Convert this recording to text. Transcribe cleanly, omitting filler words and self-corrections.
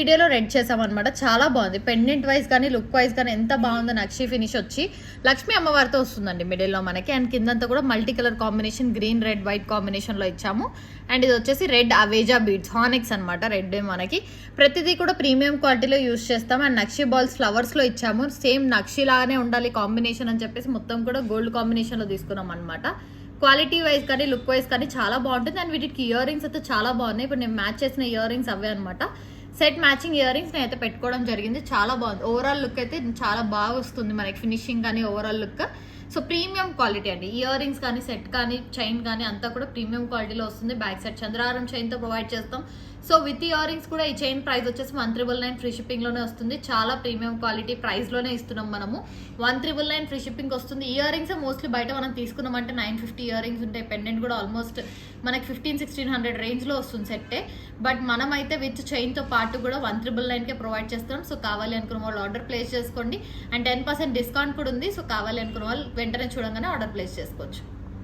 వీడియోలో రెడ్ చేసామన్నమాట. చాలా బాగుంది. పెండెంట్ వైజ్ కానీ లుక్ వైజ్ కానీ ఎంత బాగుందో. నక్షి ఫినిష్ వచ్చి లక్ష్మీ అమ్మవారితో వస్తుందండి మిడిల్లో మనకి. అండ్ కిందంతా కూడా multi colour combination, green red white కాంబినేషన్లో ఇచ్చాము. అండ్ ఇది వచ్చేసి రెడ్ అవేజా బీడ్స్, హానిక్స్ అనమాట. రెడ్ మనకి ప్రతిదీ కూడా ప్రీమియం క్వాలిటీలో యూజ్ చేస్తాం. అండ్ నక్షి బాల్స్ ఫ్లవర్స్లో ఇచ్చాము. సేమ్ నక్షి లాగానే ఉండాలి కాంబినేషన్ అని చెప్పేసి మొత్తం కూడా గోల్డ్ కాంబినేషన్లో తీసుకున్నాం అనమాట. క్వాలిటీ వైజ్ కానీ లుక్ వైజ్ కానీ చాలా బాగుంటుంది. అండ్ వీటికి ఇయర్ రింగ్స్ అయితే చాలా బాగున్నాయి. ఇప్పుడు నేను మ్యాచ్ చేసిన ఇయర్ రింగ్స్ అవే అనమాట. సెట్ మ్యాచింగ్ ఇయర్ రింగ్స్ నేను అయితే పెట్టుకోవడం జరిగింది. చాలా బాగుంది. ఓవరాల్ లుక్ అయితే చాలా బాగా వస్తుంది మనకి, ఫినిషింగ్ కానీ overall look. So premium quality అండి. ఇయర్ రింగ్స్ కానీ సెట్ కానీ చైన్ కానీ అంతా కూడా ప్రీమియం క్వాలిటీలో వస్తుంది. బ్యాక్ సైడ్ చంద్రహారం చైన్తో ప్రొవైడ్ చేస్తాం. సో విత్ ఇయర్ రింగ్స్ కూడా ఈ చైన్ ప్రైస్ వచ్చేసి 1399 ఫ్రీ షిప్పింగ్ లోనే వస్తుంది. చాలా ప్రీమియం క్వాలిటీ ప్రైస్ లోనే ఇస్తున్నాం మనము. 1399 ఫ్రీ షిప్పింగ్ వస్తుంది. ఇయర్ రింగ్స్ మోస్ట్లీ బయట మనం తీసుకున్నామంటే 950 ఇయర్ రింగ్స్ ఉంటాయి. పెండెంట్ కూడా ఆల్మోస్ట్ మనకి 1500-1600 రేంజ్ లో వస్తుంది సెట్టే. బట్ మనం అయితే విత్ చైన్ తో పాటు కూడా 1399 కే ప్రొవైడ్ చేస్తున్నాం. సో కావాలి అనుకున్న వాళ్ళు ఆర్డర్ ప్లేస్ చేసుకోండి. అండ్ 10% డిస్కౌంట్ కూడా ఉంది. సో కావాలి అనుకున్న వాళ్ళు వెంటనే చూడంగానే ఆర్డర్ ప్లేస్ చేసుకోవచ్చు.